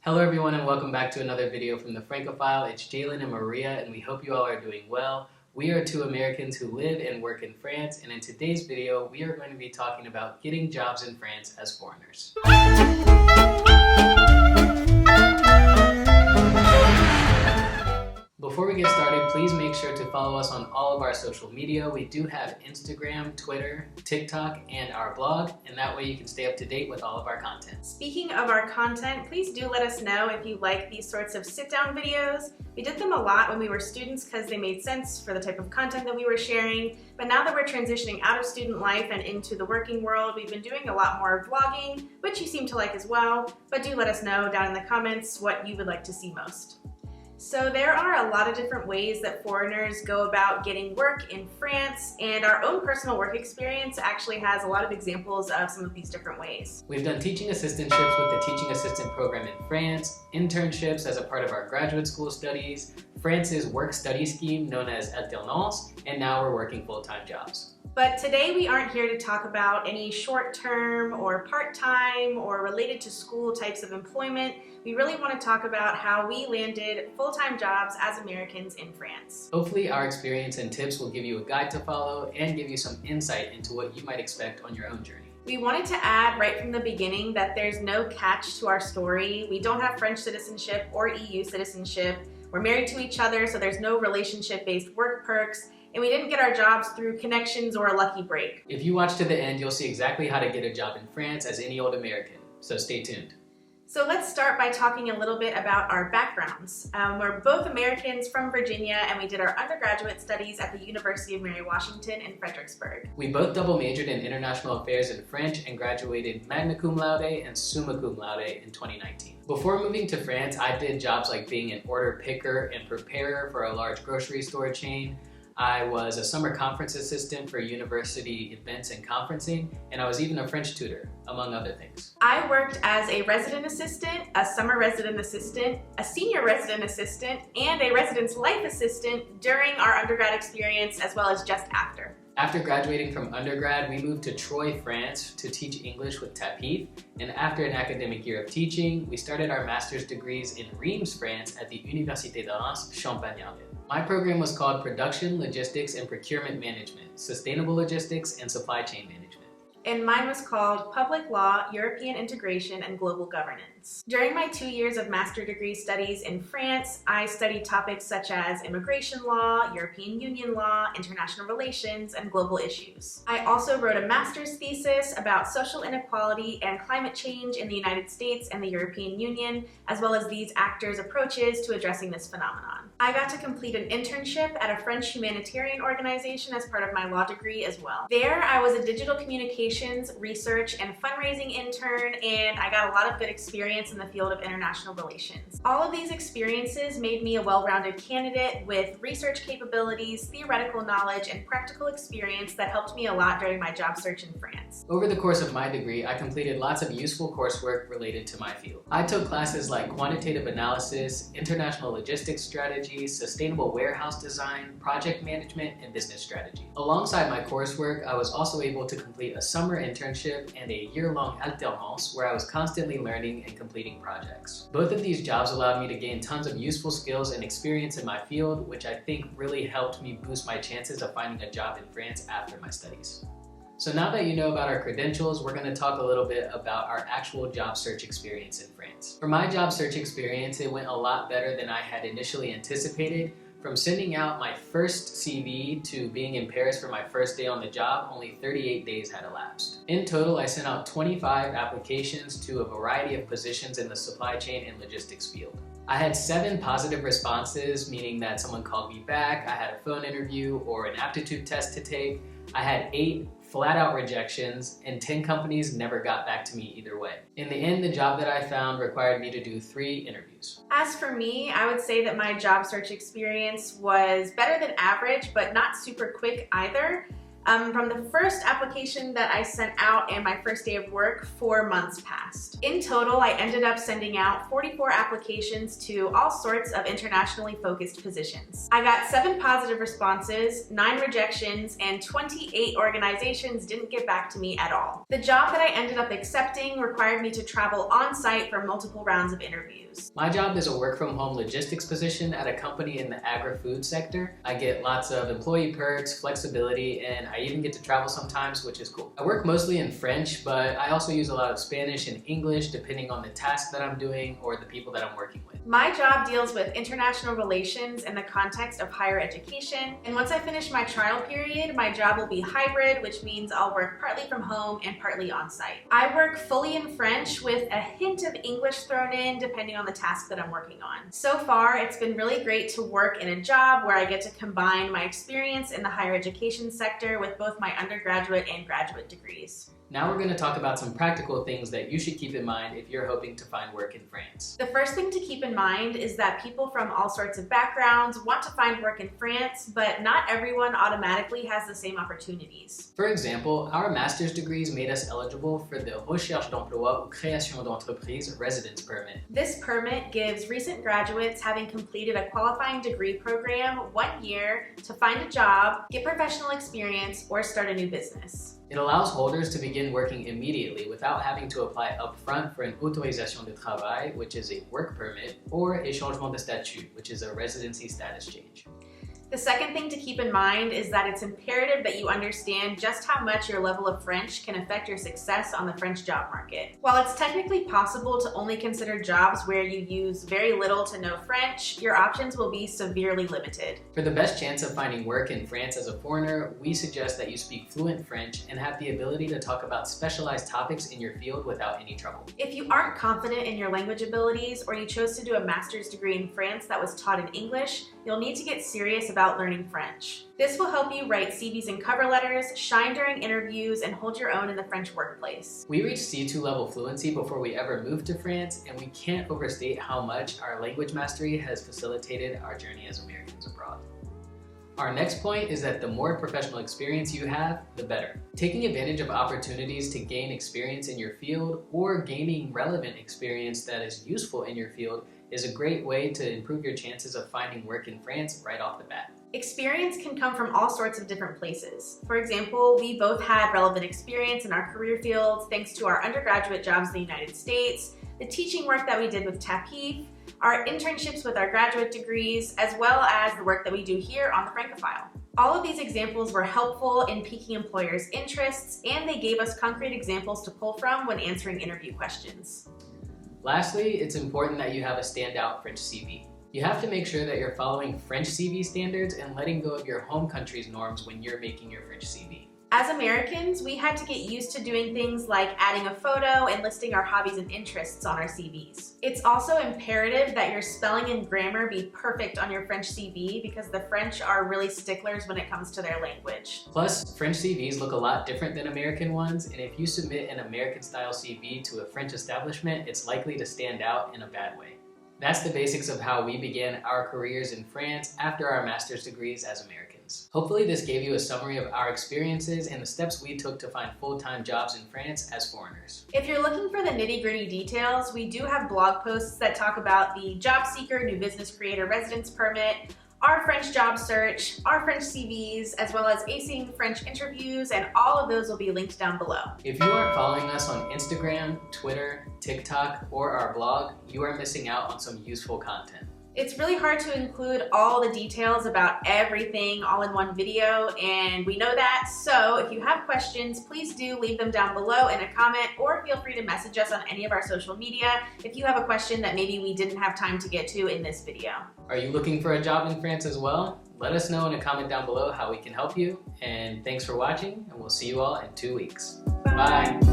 Hello everyone and welcome back to another video from the Francophile. It's Jalen and Maria and we hope you all are doing well. We are two Americans who live and work in France, and in today's video we are going to be talking about getting jobs in France as foreigners. Before we get started, please make sure to follow us on all of our social media. We do have Instagram, Twitter, TikTok, and our blog, and that way you can stay up to date with all of our content. Speaking of our content, please do let us know if you like these sorts of sit-down videos. We did them a lot when we were students because they made sense for the type of content that we were sharing, but now that we're transitioning out of student life and into the working world, we've been doing a lot more vlogging, which you seem to like as well, but do let us know down in the comments what you would like to see most. So there are a lot of different ways that foreigners go about getting work in France, and our own personal work experience actually has a lot of examples of some of these different ways. We've done teaching assistantships with the teaching assistant program in France, internships as a part of our graduate school studies, France's work-study scheme known as alternance, and now we're working full-time jobs. But today we aren't here to talk about any short-term or part-time or related to school types of employment. We really want to talk about how we landed full-time jobs as Americans in France. Hopefully our experience and tips will give you a guide to follow and give you some insight into what you might expect on your own journey. We wanted to add right from the beginning that there's no catch to our story. We don't have French citizenship or EU citizenship. We're married to each other, so there's no relationship-based work perks. And we didn't get our jobs through connections or a lucky break. If you watch to the end, you'll see exactly how to get a job in France as any old American, so stay tuned. So let's start by talking a little bit about our backgrounds. We're both Americans from Virginia, and we did our undergraduate studies at the University of Mary Washington in Fredericksburg. We both double majored in international affairs and French and graduated magna cum laude and summa cum laude in 2019. Before moving to France, I did jobs like being an order picker and preparer for a large grocery store chain. I was a summer conference assistant for university events and conferencing, and I was even a French tutor, among other things. I worked as a resident assistant, a summer resident assistant, a senior resident assistant, and a residence life assistant during our undergrad experience as well as just after. After graduating from undergrad, we moved to Troyes, France to teach English with TAPIF, and after an academic year of teaching, we started our master's degrees in Reims, France at the Université de Reims, Champagne-Ardenne. My program was called Production, Logistics, and Procurement Management, Sustainable Logistics, and Supply Chain Management. And mine was called Public Law, European Integration, and Global Governance. During my 2 years of master degree studies in France, I studied topics such as immigration law, European Union law, international relations, and global issues. I also wrote a master's thesis about social inequality and climate change in the United States and the European Union, as well as these actors' approaches to addressing this phenomenon. I got to complete an internship at a French humanitarian organization as part of my law degree as well. There, I was a digital communications, research, and fundraising intern, and I got a lot of good experience in the field of international relations. All of these experiences made me a well-rounded candidate with research capabilities, theoretical knowledge, and practical experience that helped me a lot during my job search in France. Over the course of my degree, I completed lots of useful coursework related to my field. I took classes like quantitative analysis, international logistics strategy, sustainable warehouse design, project management, and business strategy. Alongside my coursework, I was also able to complete a summer internship and a year-long alternance where I was constantly learning and completing projects. Both of these jobs allowed me to gain tons of useful skills and experience in my field, which I think really helped me boost my chances of finding a job in France after my studies. So now that you know about our credentials, we're going to talk a little bit about our actual job search experience in France. For my job search experience, it went a lot better than I had initially anticipated. From sending out my first CV to being in Paris for my first day on the job, only 38 days had elapsed. In total, I sent out 25 applications to a variety of positions in the supply chain and logistics field. I had 7 positive responses, meaning that someone called me back, I had a phone interview or an aptitude test to take. I had 8 flat-out rejections, and 10 companies never got back to me either way. In the end, the job that I found required me to do 3 interviews. As for me, I would say that my job search experience was better than average, but not super quick either. From the first application that I sent out and my first day of work, 4 months passed. In total, I ended up sending out 44 applications to all sorts of internationally focused positions. I got 7 positive responses, 9 rejections, and 28 organizations didn't get back to me at all. The job that I ended up accepting required me to travel on-site for multiple rounds of interviews. My job is a work-from-home logistics position at a company in the agri-food sector. I get lots of employee perks, flexibility, and I even get to travel sometimes, which is cool. I work mostly in French, but I also use a lot of Spanish and English depending on the task that I'm doing or the people that I'm working with. My job deals with international relations in the context of higher education, and once I finish my trial period, my job will be hybrid, which means I'll work partly from home and partly on-site. I work fully in French with a hint of English thrown in depending on the task that I'm working on. So far, it's been really great to work in a job where I get to combine my experience in the higher education sector with both my undergraduate and graduate degrees. Now we're going to talk about some practical things that you should keep in mind if you're hoping to find work in France. The first thing to keep in mind is that people from all sorts of backgrounds want to find work in France, but not everyone automatically has the same opportunities. For example, our master's degrees made us eligible for the Recherche d'Emploi ou Création d'Entreprise residence permit. This permit gives recent graduates having completed a qualifying degree program 1 year to find a job, get professional experience, or start a new business. It allows holders to begin working immediately without having to apply upfront for an autorisation de travail, which is a work permit, or a changement de statut, which is a residency status change. The second thing to keep in mind is that it's imperative that you understand just how much your level of French can affect your success on the French job market. While it's technically possible to only consider jobs where you use very little to no French, your options will be severely limited. For the best chance of finding work in France as a foreigner, we suggest that you speak fluent French and have the ability to talk about specialized topics in your field without any trouble. If you aren't confident in your language abilities, or you chose to do a master's degree in France that was taught in English, you'll need to get serious about learning French. This will help you write CVs and cover letters, shine during interviews, and hold your own in the French workplace. We reached C2 level fluency before we ever moved to France, and we can't overstate how much our language mastery has facilitated our journey as Americans abroad. Our next point is that the more professional experience you have, the better. Taking advantage of opportunities to gain experience in your field or gaining relevant experience that is useful in your field is a great way to improve your chances of finding work in France right off the bat. Experience can come from all sorts of different places. For example, we both had relevant experience in our career fields thanks to our undergraduate jobs in the United States, the teaching work that we did with TAPIF, our internships with our graduate degrees, as well as the work that we do here on the Francophile. All of these examples were helpful in piquing employers' interests, and they gave us concrete examples to pull from when answering interview questions. Lastly, it's important that you have a standout French CV. You have to make sure that you're following French CV standards and letting go of your home country's norms when you're making your French CV. As Americans, we had to get used to doing things like adding a photo and listing our hobbies and interests on our CVs. It's also imperative that your spelling and grammar be perfect on your French CV because the French are really sticklers when it comes to their language. Plus, French CVs look a lot different than American ones, and if you submit an American-style CV to a French establishment, it's likely to stand out in a bad way. That's the basics of how we began our careers in France after our master's degrees as Americans. Hopefully this gave you a summary of our experiences and the steps we took to find full-time jobs in France as foreigners. If you're looking for the nitty-gritty details, we do have blog posts that talk about the job seeker, new business creator residence permit, our French job search, our French CVs, as well as acing French interviews, and all of those will be linked down below. If you aren't following us on Instagram, Twitter, TikTok, or our blog, you are missing out on some useful content. It's really hard to include all the details about everything all in one video, and we know that, so if you have questions, please do leave them down below in a comment, or feel free to message us on any of our social media if you have a question that maybe we didn't have time to get to in this video. Are you looking for a job in France as well? Let us know in a comment down below how we can help you, and thanks for watching, and we'll see you all in 2 weeks. Bye. Bye.